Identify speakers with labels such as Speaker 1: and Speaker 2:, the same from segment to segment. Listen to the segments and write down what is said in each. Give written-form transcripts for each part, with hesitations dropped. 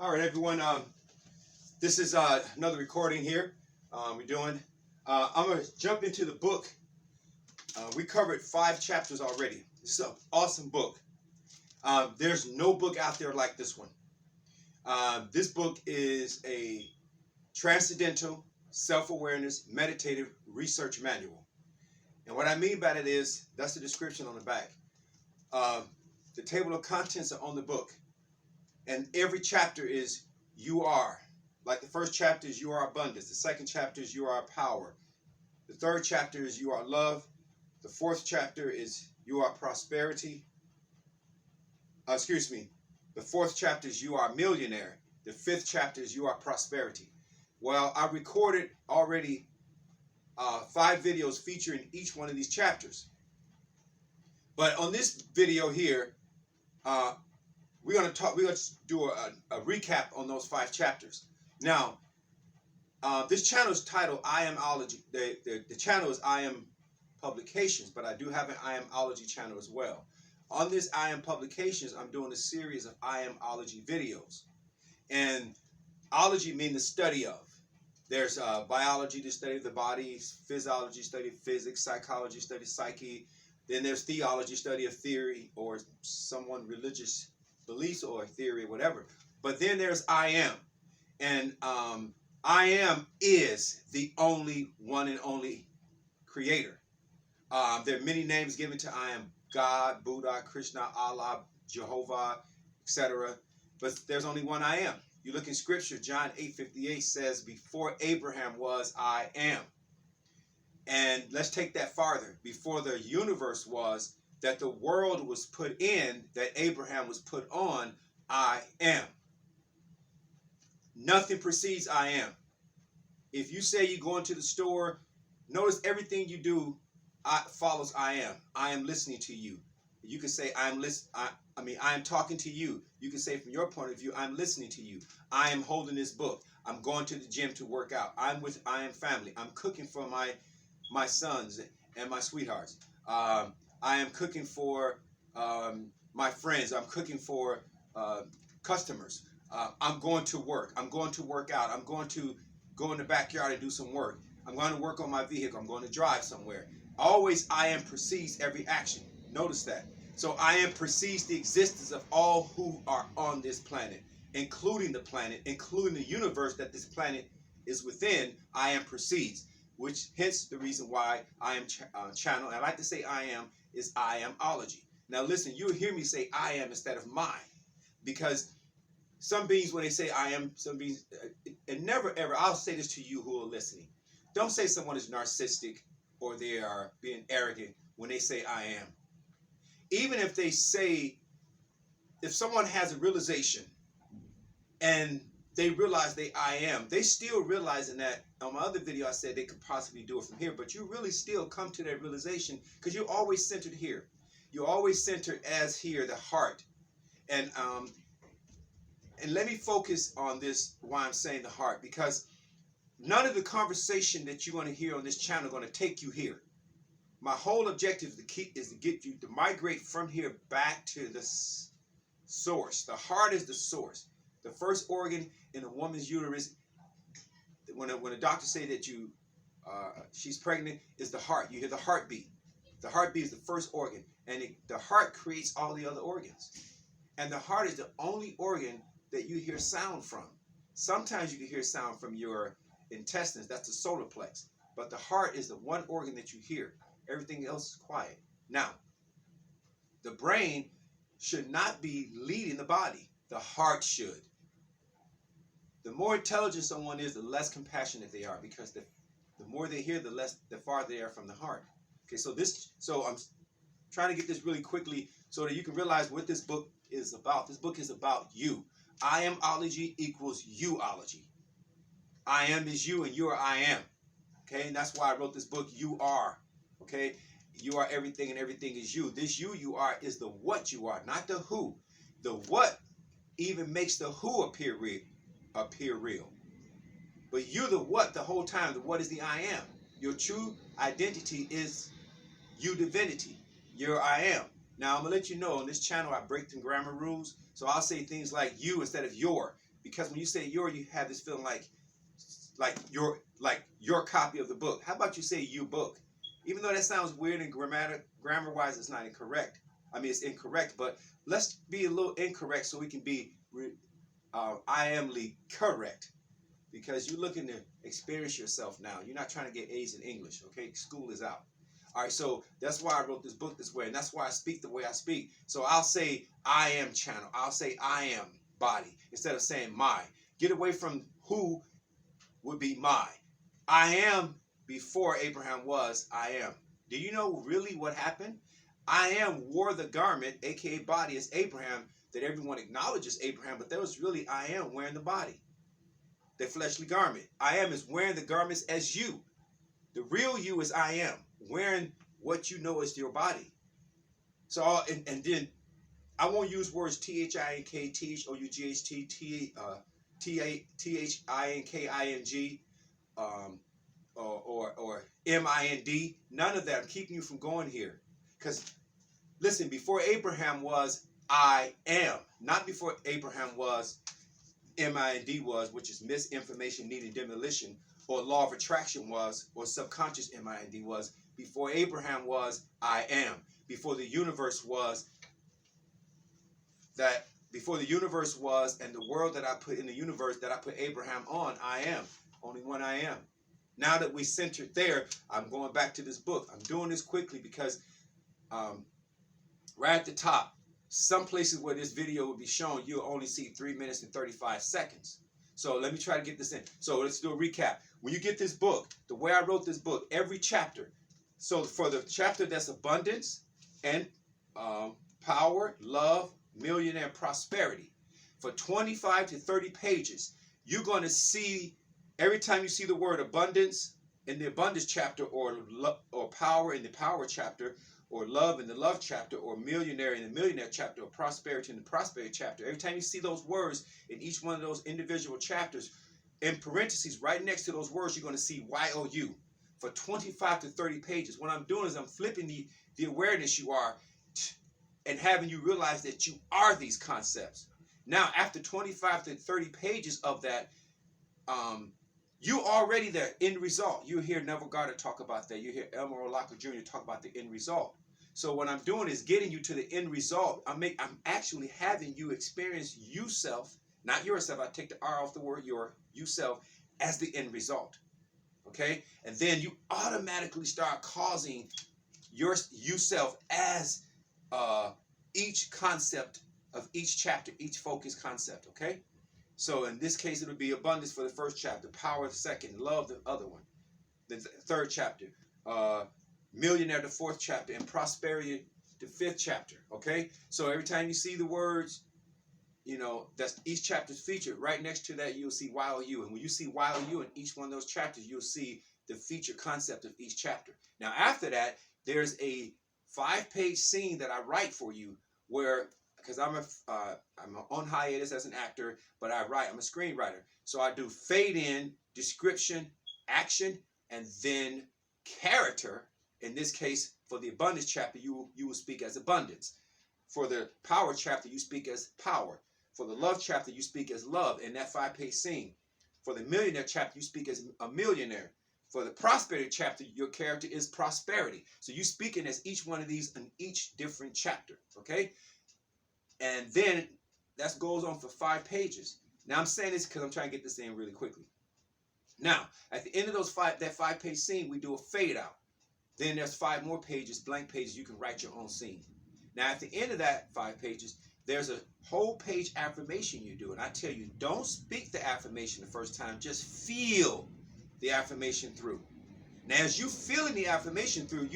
Speaker 1: All right, everyone. This is another recording here. I'm going to jump into the book. We covered 5 chapters already. This is an awesome book. There's no book out there like this one. This book is a transcendental, self-awareness, meditative research manual. And what I mean by that is, that's the description on the back. The table of contents are on the book. And every chapter is you are. Like the first chapter is you are abundance. The second chapter is you are power. The third chapter is you are love. The fourth chapter is you are prosperity. The fourth chapter is you are millionaire. The fifth chapter is you are prosperity. Well, I recorded already 5 videos featuring each one of these chapters. But on this video here, we're going to do a recap on those 5 chapters. Now, this channel is titled I Amology. The channel is I Am Publications, but I do have an I Amology channel as well. On this I Am Publications, I'm doing a series of I Amology videos. And ology means the study of. There's biology, the study of the body, physiology, study of physics, psychology, study of psyche. Then there's theology, study of theory or someone religious beliefs or theory or whatever. But then there's I Am. And I Am is the only one and only creator. There are many names given to I Am: God, Buddha, Krishna, Allah, Jehovah, etc. But there's only one I Am. You look in scripture, John 8:58 says, before Abraham was, I am. And let's take that farther. Before the universe was, that the world was put in, that Abraham was put on, I am. Nothing precedes I am. If you say you go into the store, notice everything you do follows I am. I am listening to you. You can say I am talking to you. You can say from your point of view, I'm listening to you. I am holding this book. I'm going to the gym to work out. I am family. I'm cooking for my sons and my sweethearts. I am cooking for my friends. I'm cooking for customers. I'm going to work. I'm going to work out. I'm going to go in the backyard and do some work. I'm going to work on my vehicle. I'm going to drive somewhere. Always I am precedes every action. Notice that. So I am precedes the existence of all who are on this planet, including the planet, including the universe that this planet is within. I am precedes, which hence the reason why I am channel. And I like to say I am is I Amology. Now listen, you'll hear me say I am instead of mine, because some beings, when they say I am, some beings, and never ever, I'll say this to you who are listening. Don't say someone is narcissistic or they are being arrogant when they say I am. Even if they say, if someone has a realization and they realize they I am, they still realizing that. On my other video, I said they could possibly do it from here, but you really still come to that realization because you're always centered here. You're always centered as here, the heart. And let me focus on this, why I'm saying the heart, because none of the conversation that you're going to hear on this channel are going to take you here. My whole objective is to get you to migrate from here back to the source. The heart is the source. The first organ in a woman's uterus, when a doctor say that she's pregnant, is the heart. You hear the heartbeat. The heartbeat is the first organ, and the heart creates all the other organs. And the heart is the only organ that you hear sound from. Sometimes you can hear sound from your intestines. That's the solar plex. But the heart is the one organ that you hear. Everything else is quiet. Now, the brain should not be leading the body. The heart should. The more intelligent someone is, the less compassionate they are, because the more they hear, the farther they are from the heart. Okay, so I'm trying to get this really quickly so that you can realize what this book is about. This book is about you. I Amology equals you-ology. I am is you and you are I am. Okay, and that's why I wrote this book, You Are. Okay, you are everything and everything is you. This you are is the what you are, not the who. The what even makes the who appear real. But you're the what the whole time. The what is the I am. Your true identity is you divinity. Your I am. Now I'm gonna let you know on this channel I break the grammar rules. So I'll say things like you instead of your. because when you say you have this feeling like your copy of the book. How about you say you book? Even though that sounds weird and grammar-wise, it's not incorrect. I mean, it's incorrect, but let's be a little incorrect so we can be I amly correct. Because you're looking to experience yourself now. You're not trying to get A's in English, okay? School is out. All right, so that's why I wrote this book this way, and that's why I speak the way I speak. So I'll say I am channel. I'll say I am body instead of saying my. Get away from who would be my. I am before Abraham was, I am. Do you know really what happened? I am wore the garment, aka body, as Abraham, that everyone acknowledges Abraham, but that was really I am wearing the body. The fleshly garment. I am is wearing the garments as you. The real you is I am, wearing what you know as your body. So, and then I won't use words Think, Thought, Thinking, or Mind. None of that. I'm keeping you from going here. Because, listen, before Abraham was, I am. Not before Abraham was, MIND was, which is misinformation needing demolition, or law of attraction was, or subconscious MIND was. Before Abraham was, I am. Before the universe was, before the universe was, and the world that I put in the universe that I put Abraham on, I am. Only one I am. Now that we centered there, I'm going back to this book. I'm doing this quickly because right at the top, some places where this video will be shown, you'll only see 3 minutes and 35 seconds. So let me try to get this in. So let's do a recap. When you get this book, the way I wrote this book, every chapter. So for the chapter that's abundance and power, love, millionaire, prosperity, for 25 to 30 pages, you're going to see, every time you see the word abundance in the abundance chapter, or power in the power chapter, or love in the love chapter, or millionaire in the millionaire chapter, or prosperity in the prosperity chapter. Every time you see those words in each one of those individual chapters, in parentheses, right next to those words, you're going to see YOU for 25 to 30 pages. What I'm doing is I'm flipping the awareness you are and having you realize that you are these concepts. Now, after 25 to 30 pages of that, you already there, end result. You hear Neville Goddard talk about that. You hear Elmer Locker Jr. talk about the end result. So what I'm doing is getting you to the end result. I'm actually having you experience yourself, not yourself. I take the R off the word yourself as the end result. Okay? And then you automatically start causing yourself as each concept of each chapter, each focus concept. Okay? So in this case, it'll be abundance for the first chapter, power the second, love the other one, the third chapter, millionaire the fourth chapter, and prosperity the fifth chapter. Okay, so every time you see the words, you know, that's each chapter's featured. Right next to that, you'll see YOU, and when you see YOU in each one of those chapters, you'll see the featured concept of each chapter. Now after that, there's a 5-page scene that I write for you where, because I'm on hiatus as an actor, but I write. I'm a screenwriter. So I do fade in, description, action, and then character. In this case, for the abundance chapter, you will speak as abundance. For the power chapter, you speak as power. For the love chapter, you speak as love in that 5-page scene. For the millionaire chapter, you speak as a millionaire. For the prosperity chapter, your character is prosperity. So you speaking as each one of these in each different chapter. Okay? And then that goes on for 5 pages. Now I'm saying this because I'm trying to get this in really quickly. Now, at the end of that 5-page scene, we do a fade out. Then there's 5 more pages, blank pages, you can write your own scene. Now at the end of that 5 pages, there's a whole page affirmation you do. And I tell you, don't speak the affirmation the first time, just feel the affirmation through. Now as you feeling the affirmation through,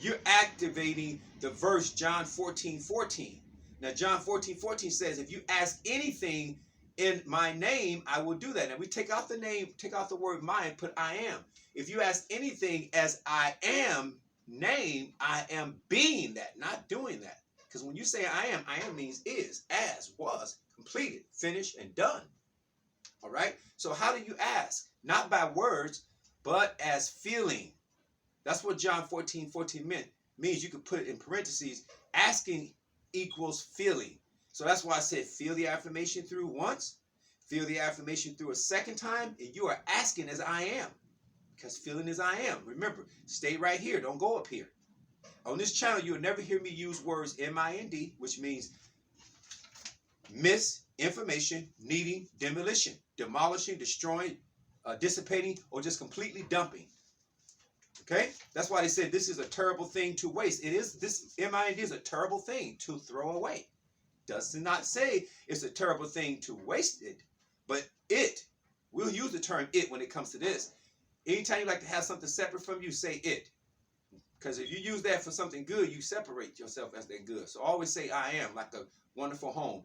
Speaker 1: you're activating the verse John 14:14. Now, John 14:14 says, if you ask anything in my name, I will do that. Now, we take out the name, take out the word my, and put I am. If you ask anything as I am name, I am being that, not doing that. Because when you say I am means is, as, was, completed, finished, and done. All right? So how do you ask? Not by words, but as feeling. That's what John 14:14 means. You could put it in parentheses, asking equals feeling. So that's why I said feel the affirmation through once, Feel the affirmation through a second time, and you are asking as I am. Because feeling is I am. Remember, stay right here. Don't go up here. On this channel, you'll never hear me use words M-I-N-D, which means misinformation, needing, demolition, demolishing, destroying, dissipating, or just completely dumping. Okay? That's why they said this is a terrible thing to waste. It is, this M-I-N-D is a terrible thing to throw away. Does not say it's a terrible thing to waste it, but we'll use the term it when it comes to this. Anytime you like to have something separate from you, say it. Because if you use that for something good, you separate yourself as that good. So always say I am, like a wonderful home.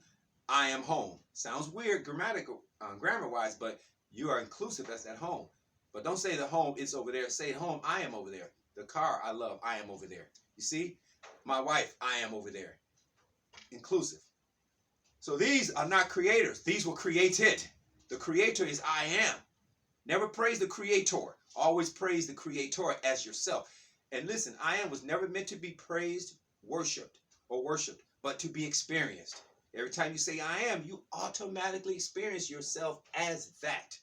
Speaker 1: I am home. Sounds weird grammar-wise, but you are inclusive as that home. But don't say the home is over there. Say home, I am over there. The car I love, I am over there. You see? My wife, I am over there. Inclusive. So these are not creators. These were created. The creator is I am. Never praise the creator. Always praise the creator as yourself. And listen, I am was never meant to be praised, worshipped, but to be experienced. Every time you say I am, you automatically experience yourself as that.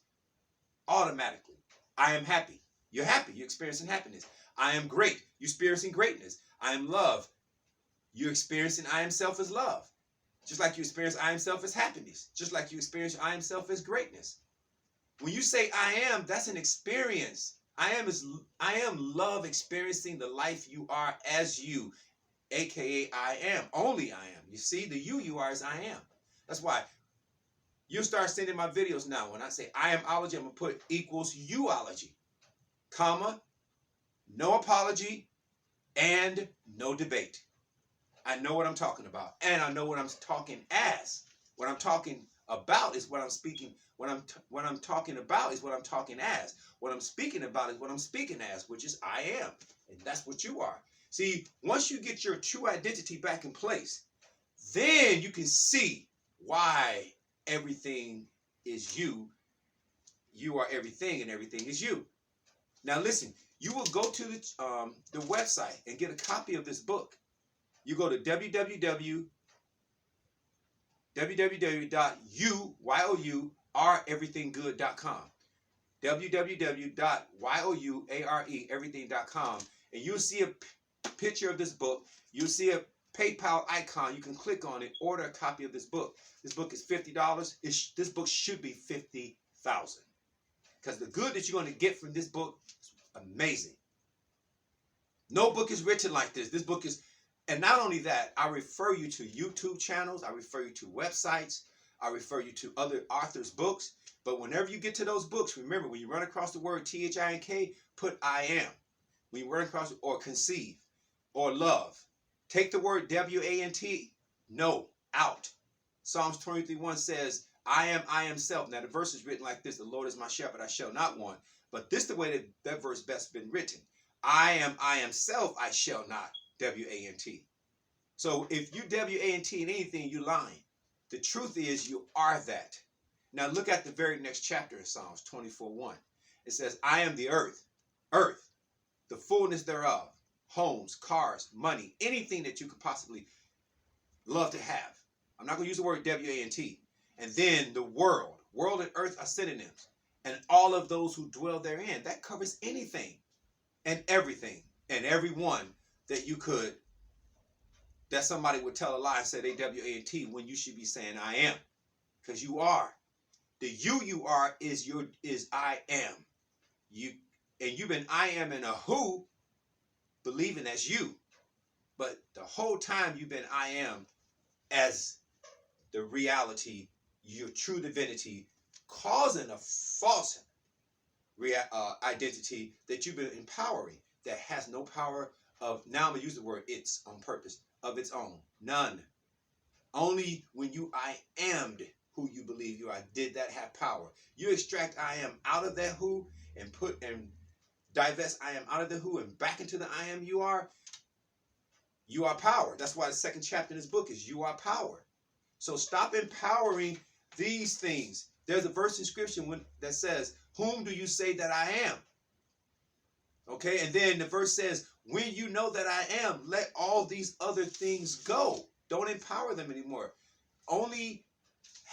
Speaker 1: Automatically. I am happy. You're happy. You're experiencing happiness. I am great. You're experiencing greatness. I am love. You're experiencing I am self as love. Just like you experience I am self as happiness. Just like you experience I am self as greatness. When you say I am, that's an experience. I am love experiencing the life you are as you, aka I am. Only I am. You see, the you are is I am. That's why you start sending my videos now. When I say I amology, I'm gonna put equals youology, comma, no apology, and no debate. I know what I'm talking about, and I know what I'm talking as. What I'm talking about is what I'm speaking. What I'm talking about is what I'm talking as. What I'm speaking about is what I'm speaking as, which is I am, and that's what you are. See, once you get your true identity back in place, then you can see why everything is you. You are everything, and everything is you. Now, listen. You will go to the website and get a copy of this book. You go to www.youreverythinggood.com. www.youreverything.com. And you'll see a picture of this book. You'll see a PayPal icon. You can click on it, order a copy of this book. This book is $50. This book should be $50,000. Because the good that you're going to get from this book is amazing. No book is written like this. This book is, and not only that, I refer you to YouTube channels. I refer you to websites. I refer you to other authors' books. But whenever you get to those books, remember, when you run across the word T-H-I-N-K, put I am. When you run across, or conceive, or love, take the word W-A-N-T, no, out. Psalms 23:1 says, I am self. Now the verse is written like this: the Lord is my shepherd, I shall not want. But this is the way that verse best been written. I am self, I shall not. W-A-N-T. So if you W-A-N-T in anything, you lying. The truth is you are that. Now look at the very next chapter in Psalms 24:1. It says, I am the earth, the fullness thereof, homes, cars, money, anything that you could possibly love to have. I'm not going to use the word W-A-N-T. And then the world. World and earth are synonyms. And all of those who dwell therein. That covers anything and everything and everyone that you could, that somebody would tell a lie and say they W-A-N-T when you should be saying I am. Because you are. The you are is I am. And you've been I am in a who, believing that's you. But the whole time you've been I am as the reality, your true divinity, causing a false identity that you've been empowering that has no power of, now I'm going to use the word it's on purpose, of its own. None. Only when you I am'd who you believe you are, did that have power. You extract I am out of that who and divest I am out of the who and back into the I am you are power. That's why the second chapter in this book is you are power. So stop empowering these things. There's a verse in scripture that says, whom do you say that I am? Okay, and then the verse says, when you know that I am, let all these other things go. Don't empower them anymore. Only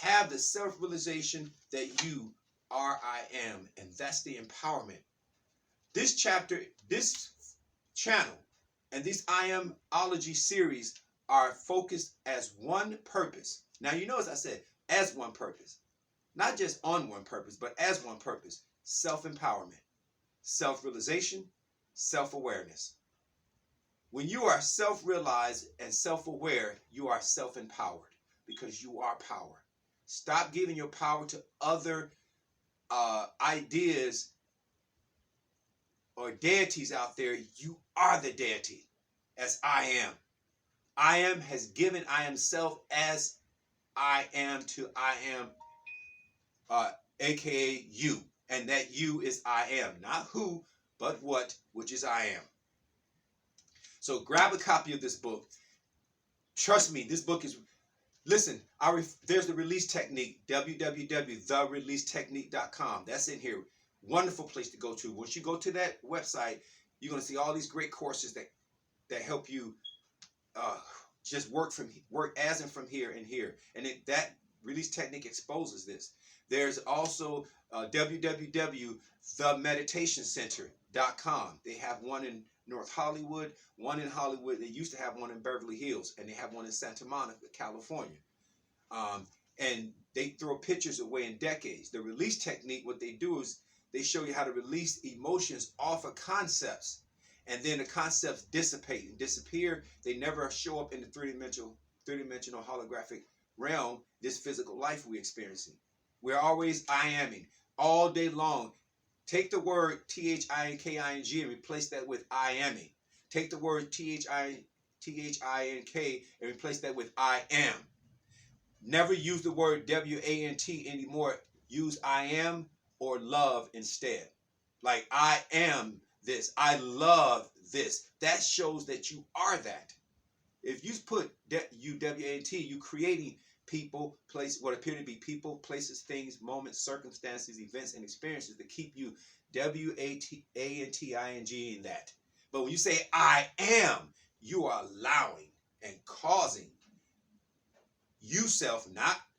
Speaker 1: have the self-realization that you are I am, and that's the empowerment. This chapter, this channel, and this Amology series are focused as one purpose. Now, you notice I said as one purpose, not just on one purpose, but as one purpose: self-empowerment, self-realization, self-awareness. When you are self-realized and self-aware, you are self-empowered because you are power. Stop giving your power to other ideas or deities out there. You are the deity, as I am. I am has given I am self as I am to I am, aka you. And that you is I am. Not who, but what, which is I am. So grab a copy of this book. Trust me, this book is, listen, there's the release technique, www.thereleasetechnique.com. That's in here. Wonderful place to go to. Once you go to that website, you're going to see all these great courses that help you just work as and from here and here. And that release technique exposes this. There's also www.themeditationcenter.com. They have one in North Hollywood, one in Hollywood. They used to have one in Beverly Hills, and they have one in Santa Monica, California. And they throw pictures away in decades. The release technique, what they do is they show you how to release emotions off of concepts. And then the concepts dissipate and disappear. They never show up in the three-dimensional holographic realm, this physical life we're experiencing. We're always I-aming all day long. Take the word T-H-I-N-K-I-N-G and replace that with I-aming. Take the word T-H-I-N-K and replace that with I am. Never use the word W-A-N-T anymore. Use I am or love instead. Like, I am this. I love this. That shows that you are that. If you put W-A-N-T, you creating people, what appear to be people, places, things, moments, circumstances, events, and experiences that keep you W-A-N-T-I-N-G in that. But when you say I am, you are allowing and causing you self,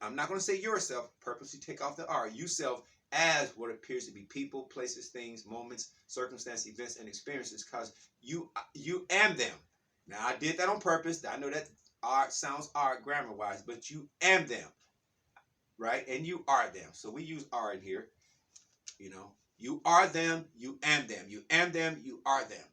Speaker 1: I'm not going to say yourself, purposely take off the R, you self as what appears to be people, places, things, moments, circumstances, events, and experiences, because you am them. Now, I did that on purpose. I know that sounds odd grammar-wise, but you am them, right? And you are them. So we use are in here, You are them, you am them. You am them, you are them.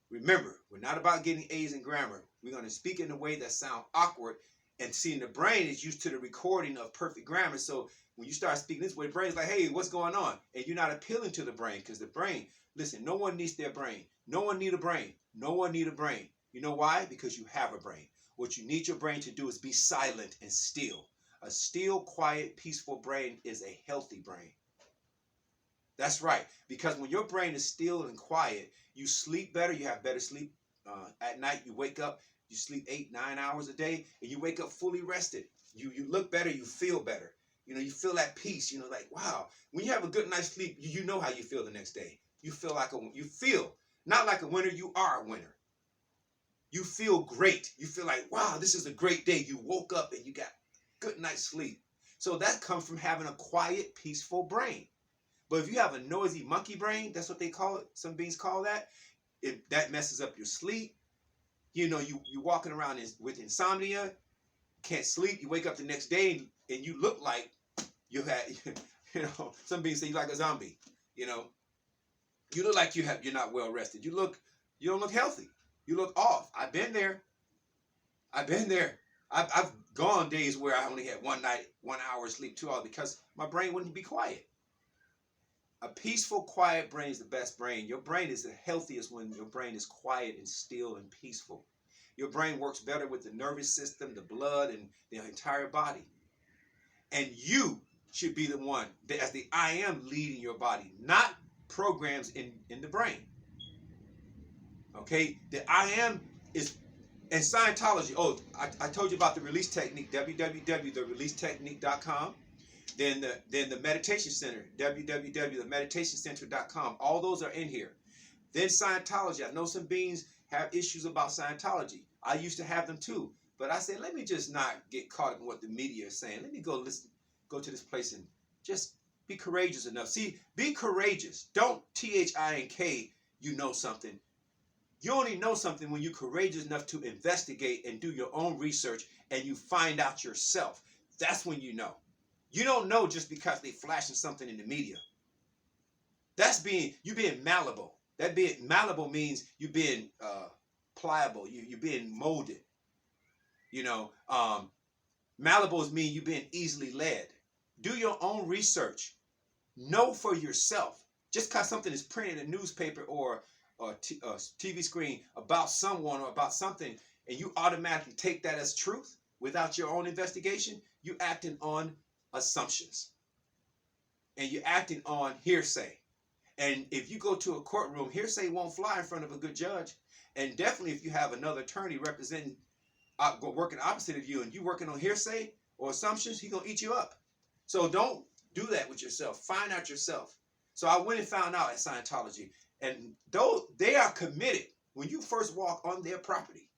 Speaker 1: Remember, we're not about getting A's in grammar. We're going to speak in a way that sounds awkward, and seeing the brain is used to the recording of perfect grammar. So when you start speaking this way, the brain's like, hey, what's going on? And you're not appealing to the brain, because the brain, listen, no one needs their brain. No one need a brain. No one need a brain. You know why? Because you have a brain. What you need your brain to do is be silent and still. A still, quiet, peaceful brain is a healthy brain. That's right. Because when your brain is still and quiet, you sleep better. You have better sleep at night. You wake up, you sleep 8-9 hours a day, and you wake up fully rested. You look better. You feel better. You feel that peace. Like, wow. When you have a good night's sleep, you know how you feel the next day. You feel not like a winner. You are a winner. You feel great. You feel like, wow, this is a great day. You woke up and you got good night's sleep. So that comes from having a quiet, peaceful brain. But if you have a noisy monkey brain, that's what they call it. Some beings call that. That messes up your sleep. You're walking around with insomnia, can't sleep. You wake up the next day and you look like you had, some beings say you like a zombie. You look like you're not well rested. You don't look healthy. You look off. I've been there. I've gone days where I only had 1 hour sleep, 2 hours, because my brain wouldn't be quiet. A peaceful, quiet brain is the best brain. Your brain is the healthiest when your brain is quiet and still and peaceful. Your brain works better with the nervous system, the blood, and the entire body. And you should be the one that, as the I am, leading your body, not programs in the brain. Okay? The I am is, and Scientology. Oh, I told you about the release technique, www.thereleasetechnique.com. Then the meditation center, www.themeditationcenter.com. All those are in here. Then Scientology. I know some beings have issues about Scientology. I used to have them too. But I said, let me just not get caught up in what the media is saying. Let me go to this place and just be courageous enough. See, be courageous. Don't THINK you know something. You only know something when you're courageous enough to investigate and do your own research and you find out yourself. That's when you know. You don't know just because they flashing something in the media. That's you being malleable. That being malleable means you being pliable. You being molded. You know, malleable means you being easily led. Do your own research. Know for yourself. Just because something is printed in a newspaper or TV screen about someone or about something, and you automatically take that as truth without your own investigation, you acting on assumptions. And you're acting on hearsay. And if you go to a courtroom, hearsay won't fly in front of a good judge. And definitely if you have another attorney representing, working opposite of you, and you working on hearsay or assumptions, he's going to eat you up. So don't do that with yourself. Find out yourself. So I went and found out at Scientology. And though they are committed when you first walk on their property,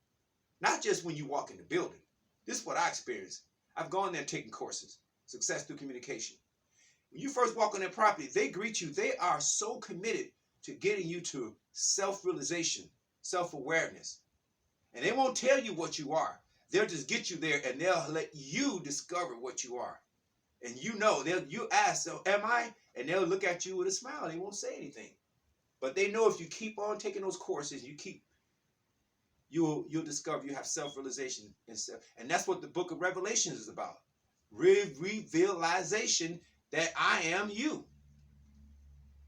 Speaker 1: not just when you walk in the building. This is what I experienced. I've gone there taking courses, success through communication. When you first walk on their property, they greet you. They are so committed to getting you to self-realization, self-awareness. And they won't tell you what you are. They'll just get you there and they'll let you discover what you are. And you know, you ask, so am I? And they'll look at you with a smile. They won't say anything. But they know if you keep on taking those courses, you'll discover you have self-realization and that's what the book of Revelation is about. Revelation that I am you.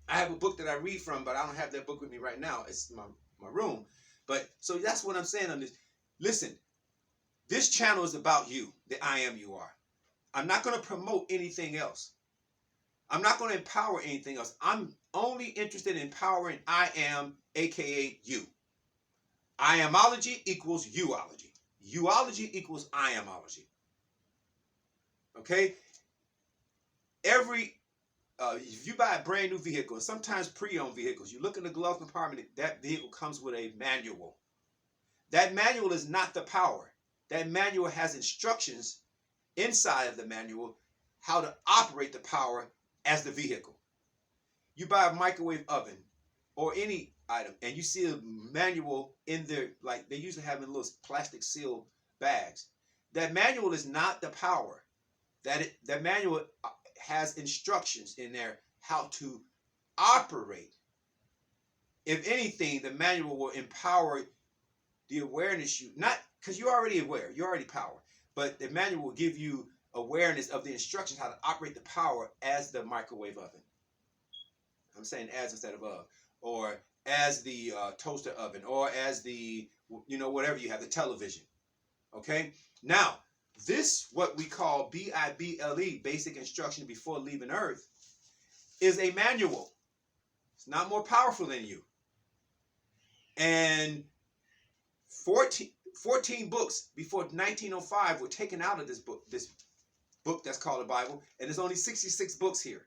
Speaker 1: I have a book that I read from, but I don't have that book with me right now. It's my room. But so that's what I'm saying on this. Listen, this channel is about you, the I am you are. I'm not going to promote anything else. I'm not going to empower anything else. I'm only interested in empowering I am, aka you. I amology equals youology. Youology equals I amology. Okay? If you buy a brand new vehicle, and sometimes pre-owned vehicles, you look in the glove compartment, that vehicle comes with a manual. That manual is not the power. That manual has instructions inside of the manual how to operate the power as the vehicle. You buy a microwave oven or any item and you see a manual in there, like they usually have in little plastic seal bags. That manual is not the power. That manual has instructions in there how to operate. If anything, the manual will empower the awareness not because you're already aware, you're already power, but the manual will give you awareness of the instructions how to operate the power as the microwave oven. I'm saying as instead of or as the toaster oven, or as the, whatever you have, the television. Okay? Now, this, what we call BIBLE, basic instruction before leaving Earth, is a manual. It's not more powerful than you. And 14 books before 1905 were taken out of this book that's called the Bible, and there's only 66 books here.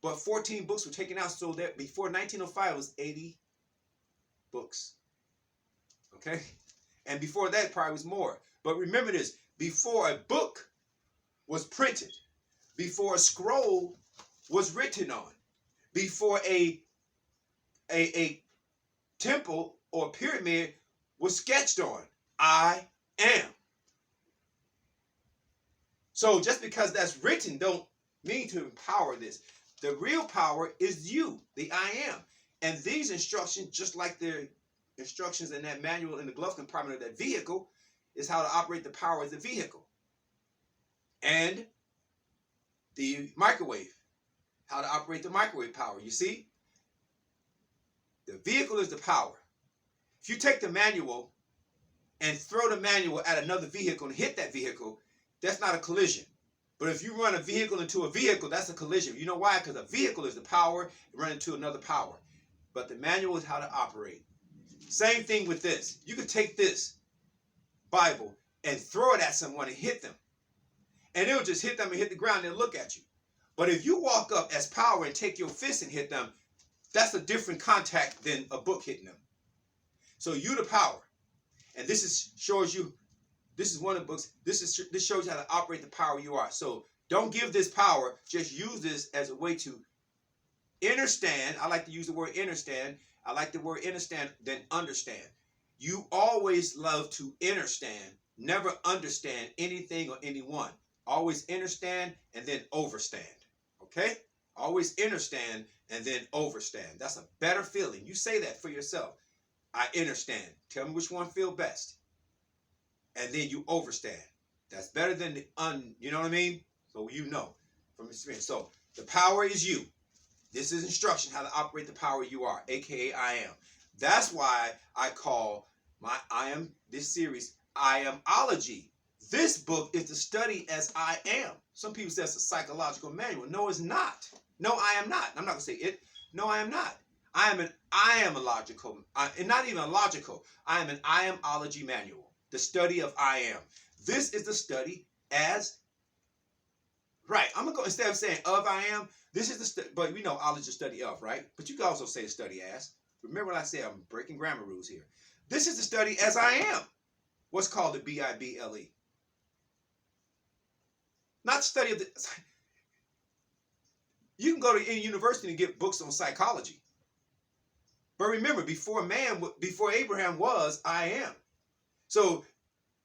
Speaker 1: But 14 books were taken out, so that before 1905 it was 80 books. Okay? And before that probably was more. But remember this, before a book was printed, before a scroll was written on, before a temple or pyramid was sketched on, I am. So just because that's written don't mean to empower this. The real power is you, the I am. And these instructions, just like the instructions in that manual in the glove compartment of that vehicle, is how to operate the power of the vehicle. And the microwave, how to operate the microwave power. You see? The vehicle is the power. If you take the manual and throw the manual at another vehicle and hit that vehicle, that's not a collision. But if you run a vehicle into a vehicle, that's a collision. You know why? Because a vehicle is the power, you run into another power. But the manual is how to operate. Same thing with this. You could take this Bible and throw it at someone and hit them. And it'll just hit them and hit the ground and they'll look at you. But if you walk up as power and take your fist and hit them, that's a different contact than a book hitting them. So you the power. And this shows you This is one of the books. This shows you how to operate the power you are. So don't give this power. Just use this as a way to understand. I like to use the word understand. I like the word understand than understand. You always love to understand, never understand anything or anyone. Always understand and then overstand. Okay? Always understand and then overstand. That's a better feeling. You say that for yourself. I understand. Tell me which one feels best. And then you overstand. That's better than the you know what I mean? So you know from experience. So the power is you. This is instruction how to operate the power you are, aka I am. That's why I call this series Amology. This book is to study as I am. Some people say it's a psychological manual. No, it's not. No, I am not. I'm not going to say it. No, I am not. I am a logical, and not even a logical. I am an Amology manual. The study of I am. This is the study as, right. I'm going to go, instead of saying of I am, this is the study, but we know ology is the study of, right? But you can also say the study as. Remember what I said, I'm breaking grammar rules here. This is the study as I am. What's called the Bible. Not the study of the, you can go to any university and get books on psychology. But remember, before Abraham was, I am. So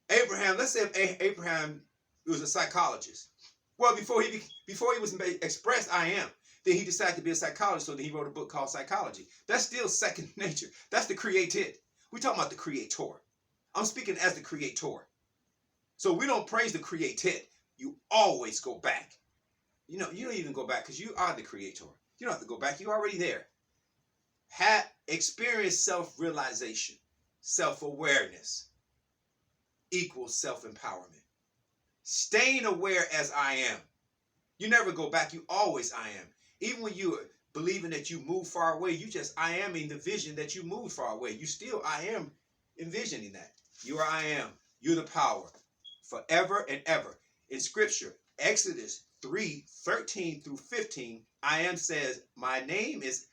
Speaker 1: Abraham, let's say Abraham was a psychologist. Well, before he was expressed, I am. Then he decided to be a psychologist, so then he wrote a book called Psychology. That's still second nature. That's the created. We're talking about the creator. I'm speaking as the creator. So we don't praise the created. You always go back. You don't even go back because you are the creator. You don't have to go back. You're already there. Experience self-realization, self-awareness equals self-empowerment. Staying aware as I am. You never go back. You always I am. Even when you are believing that you move far away, you just I am in the vision that you move far away. You still I am envisioning that. You are I am. You're the power forever and ever. In scripture, Exodus 3:13 through 15, I am says, my name is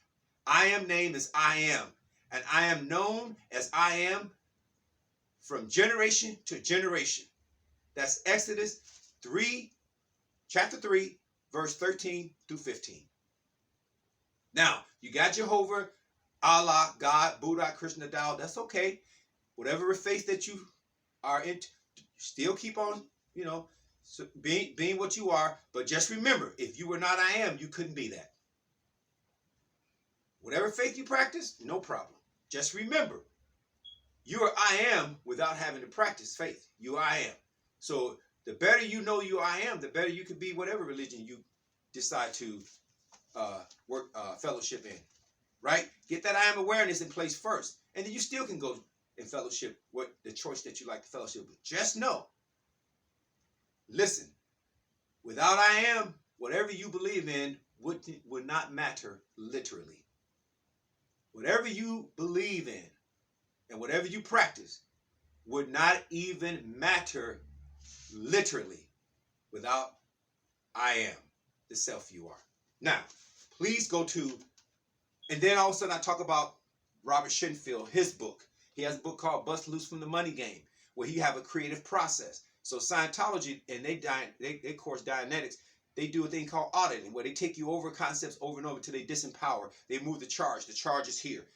Speaker 1: I am named as I am, and I am known as I am from generation to generation. That's Exodus 3, chapter 3, verse 13 through 15. Now, you got Jehovah, Allah, God, Buddha, Krishna, Tao. That's okay. Whatever faith that you are in, still keep on, being what you are. But just remember, if you were not I am, you couldn't be that. Whatever faith you practice, no problem. Just remember, you are I am without having to practice faith. You are I am. So the better you know you I am, the better you can be whatever religion you decide to work fellowship in. Right? Get that I am awareness in place first. And then you still can go in fellowship with the choice that you like to fellowship with. Just know. Listen. Without I am, whatever you believe in would not matter literally. Whatever you believe in and whatever you practice would not even matter literally without I am, the self you are. Now, please go to, and then all of a sudden I talk about Robert Shenfield, his book. He has a book called Bust Loose from the Money Game, where he have a creative process. So Scientology, and they course Dianetics, they do a thing called auditing, where they take you over concepts over and over until they disempower. They move the charge. The charge is here.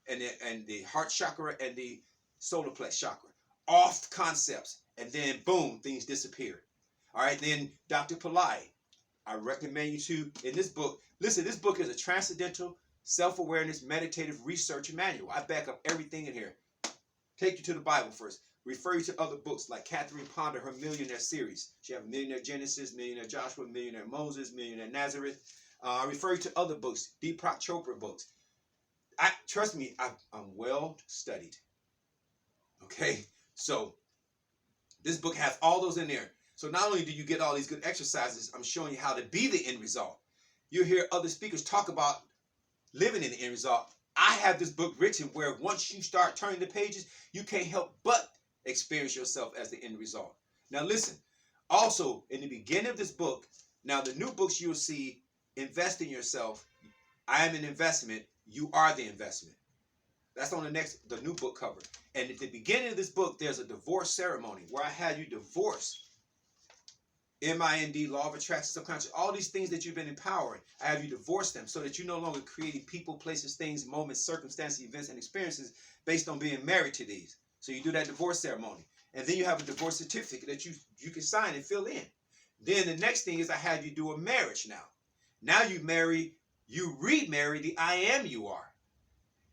Speaker 1: And the heart chakra and the solar plex chakra. Off concepts. And then, boom, things disappear. All right, then Dr. Pillai, I recommend you to, in this book, listen, this book is a transcendental self-awareness meditative research manual. I back up everything in here. Take you to the Bible first. Refer you to other books like Catherine Ponder, her Millionaire series. She has Millionaire Genesis, Millionaire Joshua, Millionaire Moses, Millionaire Nazareth. I refer you to other books, Deepak Chopra books. Trust me, I'm well studied. Okay? So, this book has all those in there. So not only do you get all these good exercises, I'm showing you how to be the end result. You hear other speakers talk about living in the end result. I have this book written where once you start turning the pages, you can't help but experience yourself as the end result. Now listen, also in the beginning of this book, now the new books you'll see, Invest in Yourself, I am an investment, you are the investment. That's on the new book cover. And at the beginning of this book, there's a divorce ceremony where I had you divorce. MIND, law of attraction, subconscious, all these things that you've been empowering. I have you divorce them so that you're no longer creating people, places, things, moments, circumstances, events, and experiences based on being married to these. So you do that divorce ceremony. And then you have a divorce certificate that you can sign and fill in. Then the next thing is I have you do a marriage now. Now you remarry the I am you are.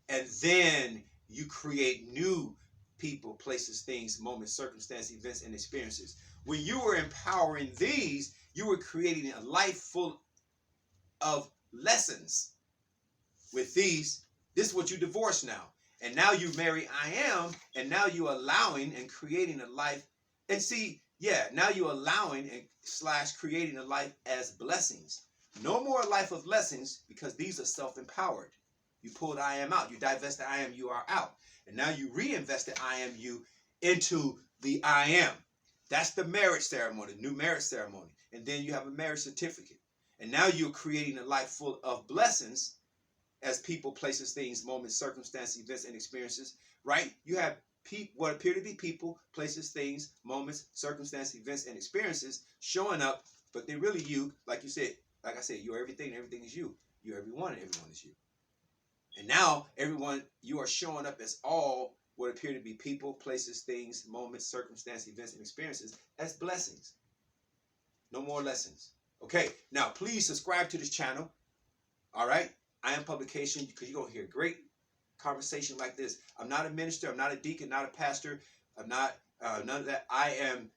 Speaker 1: And then you create new people, places, things, moments, circumstances, events, and experiences. When you were empowering these, you were creating a life full of lessons. With these, this is what you divorce now. And now you marry I am, and now you're allowing and creating a life. And see, yeah, now you're allowing and / creating a life as blessings. No more life of lessons, because these are self-empowered. You pulled I am out. You divest the I am you are out. And now you reinvest the I am you into the I am. That's the marriage ceremony, the new marriage ceremony. And then you have a marriage certificate. And now you're creating a life full of blessings as people, places, things, moments, circumstances, events, and experiences, right? You have what appear to be people, places, things, moments, circumstances, events, and experiences showing up, but they're really you. Like I said, you're everything, and everything is you. You're everyone, and everyone is you. And now, everyone, you are showing up as all what appear to be people, places, things, moments, circumstances, events, and experiences as blessings. No more lessons. Okay, now please subscribe to this channel. All right? I am publication, because you're going to hear great conversation like this. I'm not a minister. I'm not a deacon, not a pastor. I'm not none of that. I am